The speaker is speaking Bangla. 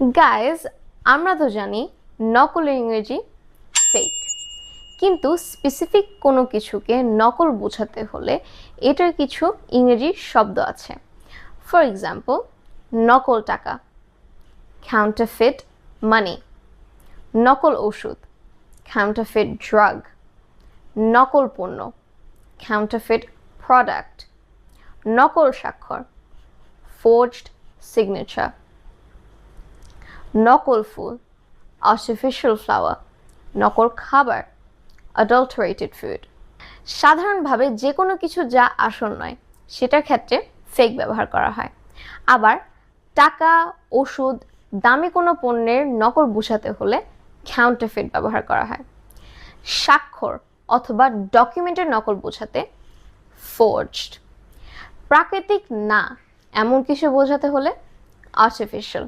গাইজ, আমরা তো জানি নকলের ইংরেজি ফেক, কিন্তু স্পেসিফিক কোনো কিছুকে নকল বোঝাতে হলে এটার কিছু ইংরেজি শব্দ আছে। ফর এক্সাম্পল, নকল টাকা, কাউন্টারফিট মানি, নকল ওষুধ, কাউন্টারফিট ড্রাগ, নকল পণ্য, কাউন্টারফিট প্রোডাক্ট, নকল স্বাক্ষর, ফোর্জড সিগনেচার, নকল ফুল, আর্টিফিশিয়াল ফ্লাওয়ার, নকল খাবার, অ্যাডাল্টারেটেড ফুড। সাধারণভাবে যে কোনো কিছু যা আসল নয় সেটার ক্ষেত্রে ফেক ব্যবহার করা হয়। আবার টাকা, ওষুধ, দামি কোনো পণ্যের নকল বোঝাতে হলে কাউন্টারফিট ব্যবহার করা হয়। স্বাক্ষর অথবা ডকুমেন্টের নকল বোঝাতে ফোর্জড। প্রাকৃতিক না এমন কিছু বোঝাতে হলে আর্টিফিশিয়াল।